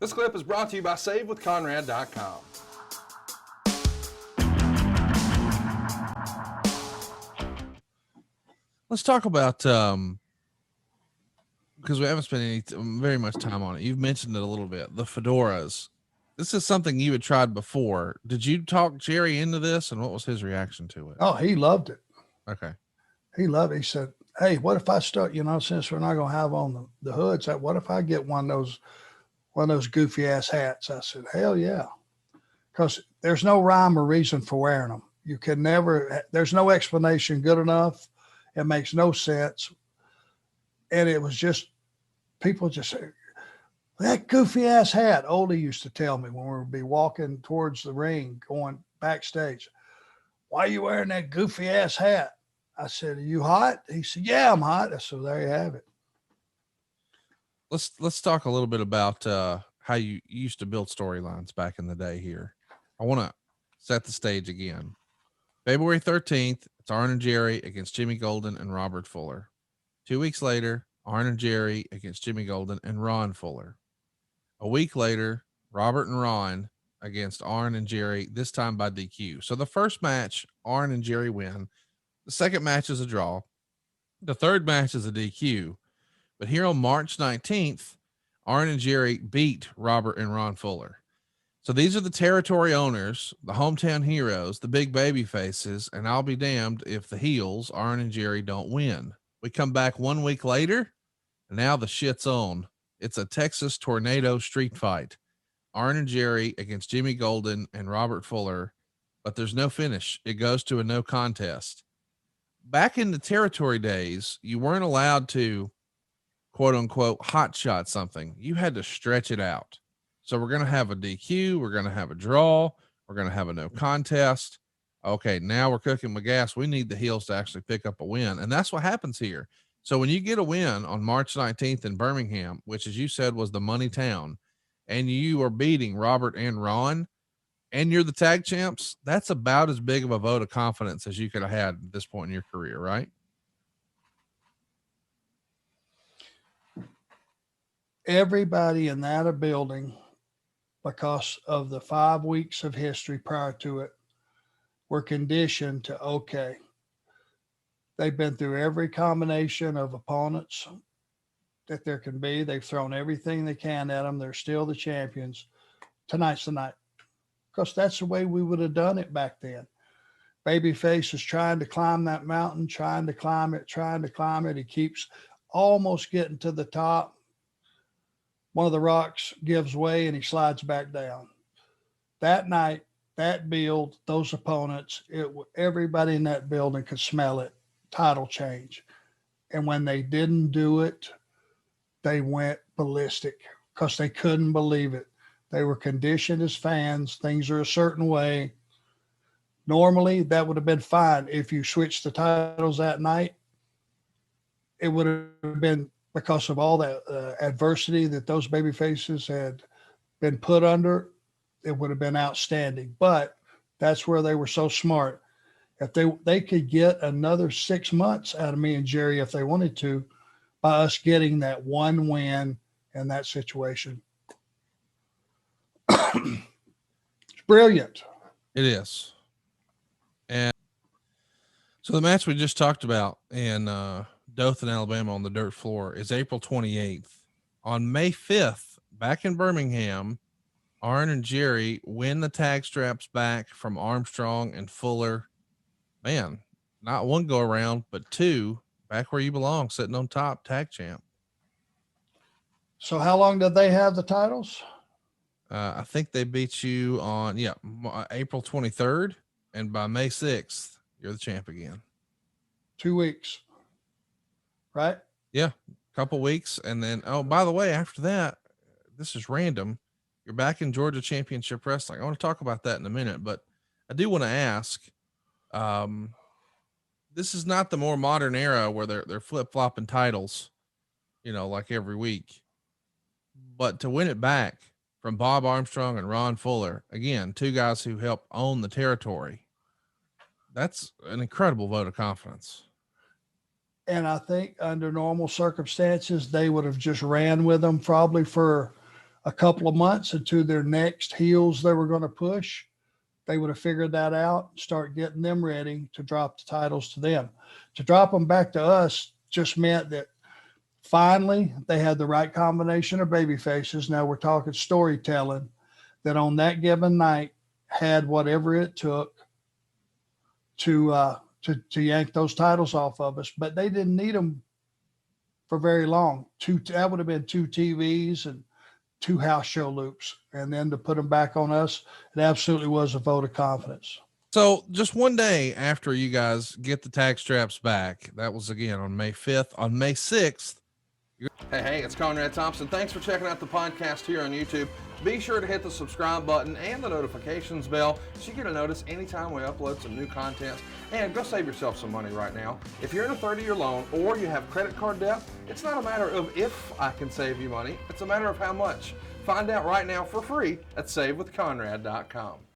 This clip is brought to you by SaveWithConrad.com. Let's talk about, because we haven't spent very much time on it. You've mentioned it a little bit, the fedoras. This is something you had tried before. Did you talk Jerry into this, and what was his reaction to it? Oh, he loved it. Okay. He loved it. He said, hey, what if I start, since we're not going to have on the hoods, what if I get one of those goofy ass hats? I said, hell yeah. Because there's no rhyme or reason for wearing them. You can never, there's no explanation good enough. It makes no sense. And it was just, people just say, that goofy ass hat. Oldie used to tell me when we would be walking towards the ring, going backstage, why are you wearing that goofy ass hat? I said, are you hot? He said, yeah, I'm hot. I said, there you have it. Let's talk a little bit about how you used to build storylines back in the day here. I want to set the stage again. February 13th, it's Arn and Jerry against Jimmy Golden and Robert Fuller. 2 weeks later, Arn and Jerry against Jimmy Golden and Ron Fuller. A week later, Robert and Ron against Arn and Jerry, this time by DQ. So the first match, Arn and Jerry win. The second match is a draw. The third match is a DQ. But here on March 19th, Arn and Jerry beat Robert and Ron Fuller. So these are the territory owners, the hometown heroes, the big baby faces, and I'll be damned if the heels, Arn and Jerry, don't win. We come back 1 week later, and now the shit's on. It's a Texas tornado street fight. Arn and Jerry against Jimmy Golden and Robert Fuller, but there's no finish. It goes to a no contest. Back in the territory days, you weren't allowed to, quote unquote, hot shot something. You had to stretch it out. So we're going to have a DQ. We're going to have a draw. We're going to have a no contest. Okay, now we're cooking with gas. We need the heels to actually pick up a win. And that's what happens here. So when you get a win on March 19th in Birmingham, which, as you said, was the money town, and you are beating Robert and Ron, and you're the tag champs, that's about as big of a vote of confidence as you could have had at this point in your career, right? Everybody in that building, because of the 5 weeks of history prior to it, were conditioned to, okay, they've been through every combination of opponents that there can be. They've thrown everything they can at them. They're still the champions. Tonight's the night. Because that's the way we would have done it back then. Babyface is trying to climb that mountain, trying to climb it. He keeps almost getting to the top. One of the rocks gives way and he slides back down. That night, that build, those opponents, everybody in that building could smell it. Title change. And when they didn't do it, they went ballistic because they couldn't believe it. They were conditioned as fans. Things are a certain way. Normally, that would have been fine. If you switched the titles that night, it would have been because of all that adversity that those baby faces had been put under. It would have been outstanding. But that's where they were so smart. If they could get another 6 months out of me and Jerry if they wanted to, by us getting that one win in that situation. It's brilliant. It is. And so the match we just talked about in Dothan, Alabama on the dirt floor is April 28th. On May 5th, back in Birmingham, Arn and Jerry win the tag straps back from Armstrong and Fuller. Man, not one go around, but two, back where you belong, sitting on top, tag champ. So how long did they have the titles? I think they beat you on, April 23rd. And by May 6th, you're the champ again. 2 weeks. Right? Yeah. Couple weeks. And then, oh, by the way, after that, this is random. You're back in Georgia Championship Wrestling. I want to talk about that in a minute, but I do want to ask, this is not the more modern era where they're flip-flopping titles, like every week. But to win it back from Bob Armstrong and Ron Fuller, again, two guys who helped own the territory, that's an incredible vote of confidence. And I think under normal circumstances, they would have just ran with them probably for a couple of months into their next heels they were going to push, they would have figured that out, start getting them ready to drop the titles to them. To drop them back to us just meant that finally they had the right combination of baby faces. Now we're talking storytelling that on that given night had whatever it took to yank those titles off of us, but they didn't need them for very long. That would have been 2 TVs and 2 house show loops, and then to put them back on us, it absolutely was a vote of confidence. So just one day after you guys get the tag straps back, that was again on May 5th. On May 6th. Hey, it's Conrad Thompson. Thanks for checking out the podcast here on YouTube. Be sure to hit the subscribe button and the notifications bell so you get a notice anytime we upload some new content. And go save yourself some money right now. If you're in a 30-year loan or you have credit card debt, it's not a matter of if I can save you money. It's a matter of how much. Find out right now for free at savewithconrad.com.